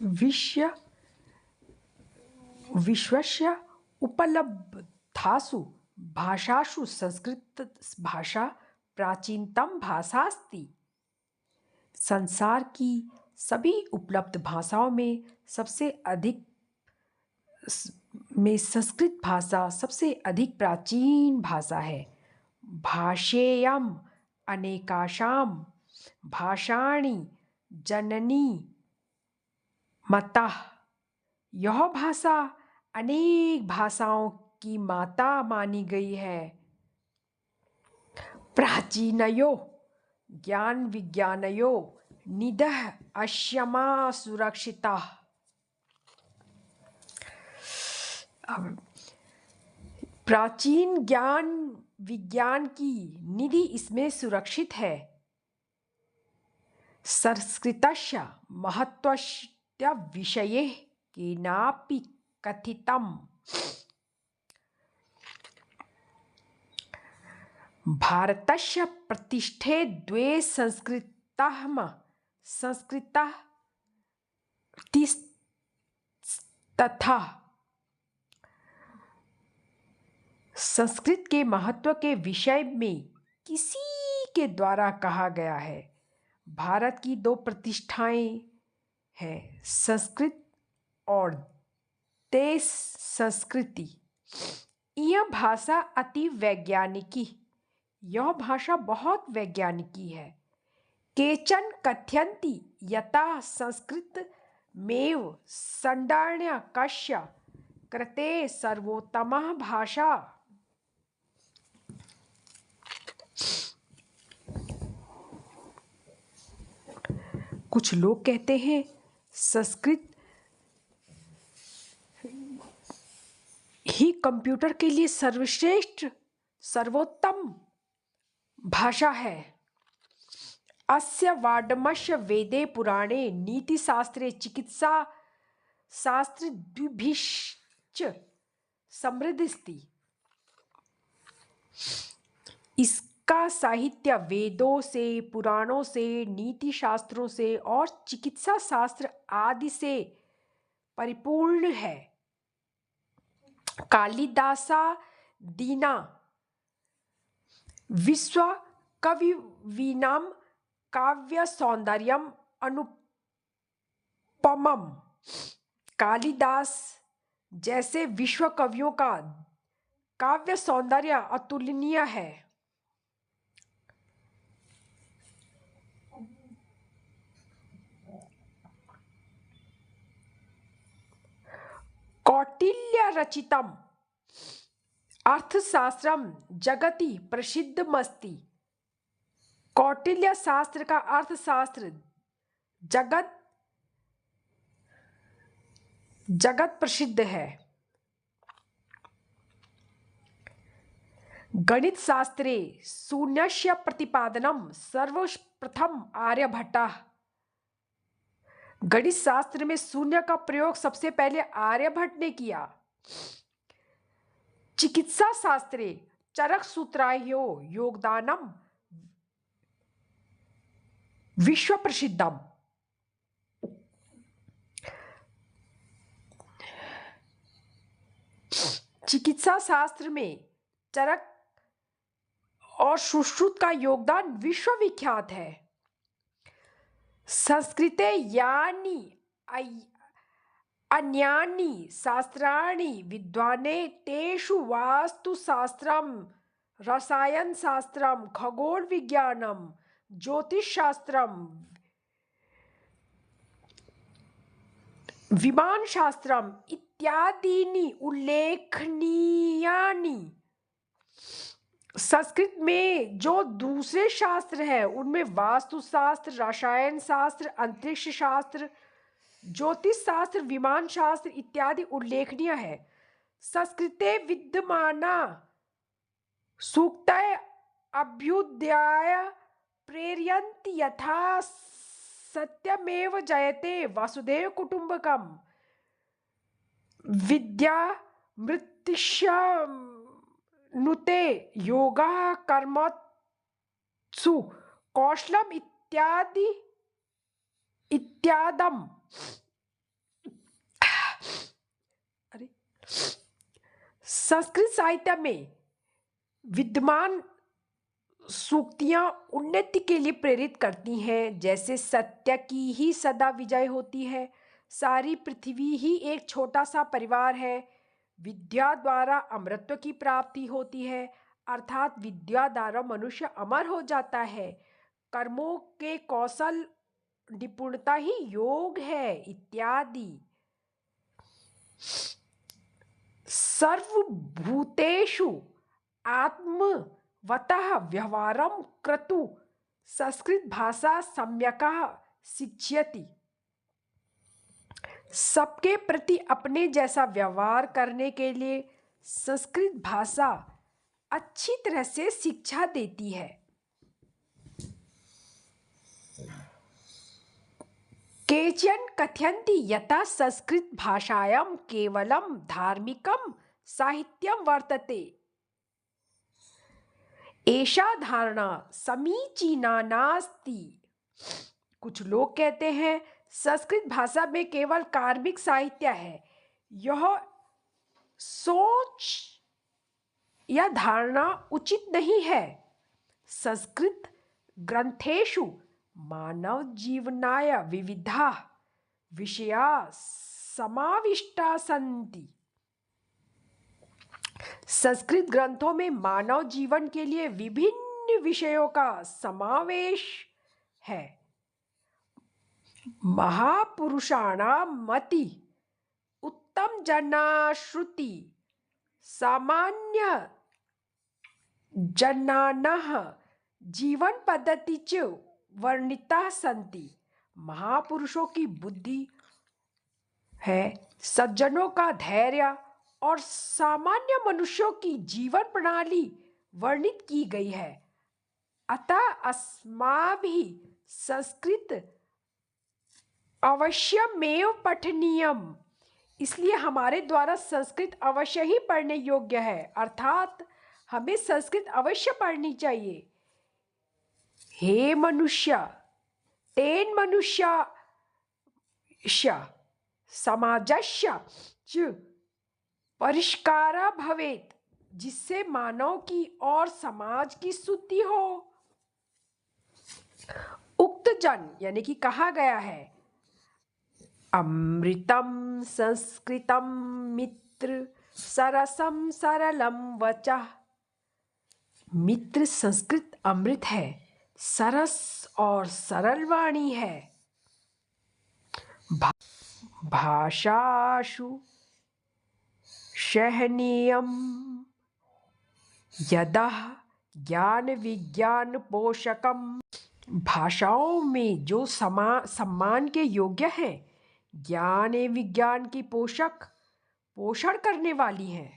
विश्य विश्वस्य उपलब्धासु भाषासु संस्कृत भाषा प्राचीनतम भाषा अस्ति। संसार की सभी उपलब्ध भाषाओं में संस्कृत भाषा सबसे अधिक प्राचीन भाषा है। भाषेयम् अनेकाशां भाषाणि जननी माता। यह भाषा अनेक भाषाओं की माता मानी गई है। प्राचीनयो ज्ञान विज्ञानयो निधः अश्यमा सुरक्षिता। प्राचीन ज्ञान विज्ञान की निधि इसमें सुरक्षित है। संस्कृतस्य महत्त्वस्य विषये केनापि कथितम्। भारतस्य प्रतिष्ठे द्वे संस्कृतः तथा। संस्कृत के महत्व के विषय में किसी के द्वारा कहा गया है। भारत की दो प्रतिष्ठाएं हैं, संस्कृत और देश संस्कृति। यह भाषा अति वैज्ञानिकी यह भाषा बहुत वैज्ञानिकी है। केचन कथयन्ति यथा संस्कृत मेव सण्डार्ण्यकस्य कृते सर्वोत्तमा भाषा। कुछ लोग कहते हैं संस्कृत ही कंप्यूटर के लिए सर्वश्रेष्ठ सर्वोत्तम भाषा है। अस्य वाङ्मयस्य वेदे पुराणे नीतिशास्त्रे चिकित्सा शास्त्र द्विभिश्च समृद्धिस्ति। इसका साहित्य वेदों से, पुराणों से, नीति शास्त्रों से और चिकित्सा शास्त्र आदि से परिपूर्ण है। कालिदासादीना विश्व कविवीनां काव्य सौंदर्यम अनुपमम। कालिदास जैसे विश्व कवियों का काव्य सौंदर्य अतुलनीय है। कौटिल्य रचितम अर्थशास्त्रम जगति प्रसिद्धमस्ति। कौटिल्य शास्त्र का अर्थशास्त्र जगत प्रसिद्ध है। गणित शास्त्रे शून्यस्य प्रतिपादनम सर्वप्रथम आर्यभट्टः। गणित शास्त्र में शून्य का प्रयोग सबसे पहले आर्यभट्ट ने किया। चिकित्सा शास्त्रे चरक सूत्राह्यो योगदानम विश्व प्रसिद्धम। चिकित्सा शास्त्र में चरक और सुश्रुत का योगदान विश्वविख्यात है। संस्कृते यानि अन्यानि शास्त्राणि विद्वाने तेषु वास्तुशास्त्रम, रसायनशास्त्रम, खगोल विज्ञानम, ज्योतिषशास्त्रम, विमानशास्त्रम इत्यादीनि उल्लेखनीयानि। संस्कृत में जो दूसरे शास्त्र हैं उनमें वास्तुशास्त्र, रसायन शास्त्र, अंतरिक्ष शास्त्र, ज्योतिष शास्त्र, विमान शास्त्र इत्यादि उल्लेखनीय है। संस्कृते विद्यमाना सूक्तय अभ्युदयाय प्रेरयन्ति यथा सत्यमेव जयते वसुधैव कुटुम्बकम। विद्या मृत्युनुते योगः कर्मसु कौशलम इत्यादम संस्कृत साहित्य में विद्यमान सूक्तियां उन्नति के लिए प्रेरित करती हैं, जैसे सत्य की ही सदा विजय होती है, सारी पृथ्वी ही एक छोटा सा परिवार है, विद्या द्वारा अमरत्व की प्राप्ति होती है, अर्थात विद्या द्वारा मनुष्य अमर हो जाता है, कर्मों के कौशल निपुणता ही योग है, इत्यादि। सर्वभूतेषु आत्मवतः व्यवहारं क्रतु संस्कृत भाषा सम्यकः शिक्षयति। सबके प्रति अपने जैसा व्यवहार करने के लिए संस्कृत भाषा अच्छी तरह से शिक्षा देती है। केचन कथयन्ति यथा संस्कृत भाषायां केवलं धार्मिकं साहित्यं वर्तते। एषा धारणा समीचीना नास्ति। कुछ लोग कहते हैं संस्कृत भाषा में केवल कार्मिक साहित्य है। यह सोच या धारणा उचित नहीं है। संस्कृत ग्रंथेषु मानव जीवनाय विविधा विषया समाविष्टा सन्ति। संस्कृत ग्रंथों में मानव जीवन के लिए विभिन्न विषयों का समावेश है। महापुरुषाणां मति उत्तम जनाश्रुति सामान्य जनानाः जीवन पद्धति च वर्णिता सन्ति। महापुरुषों की बुद्धि है, सज्जनों का धैर्य और सामान्य मनुष्यों की जीवन प्रणाली वर्णित की गई है। अतः अस्माभिः संस्कृत अवश्यमेव पठनीयम। इसलिए हमारे द्वारा संस्कृत अवश्य ही पढ़ने योग्य है, अर्थात हमें संस्कृत अवश्य पढ़नी चाहिए। हे मनुष्य, तेन मनुष्य समाजस्य च परिष्कारः भवेत्, जिससे मानव की और समाज की शुद्धि हो। उक्त जन यानी कि कहा गया है, अमृतम संस्कृतम मित्र सरसम सरलम वचः। मित्र संस्कृत अमृत है, सरस और सरल वाणी है। भाषासु सहनीयम यदः ज्ञान विज्ञान पोषकम। भाषाओं में जो सम्मान के योग्य हैं, ज्ञान एवं विज्ञान की पोषण करने वाली हैं।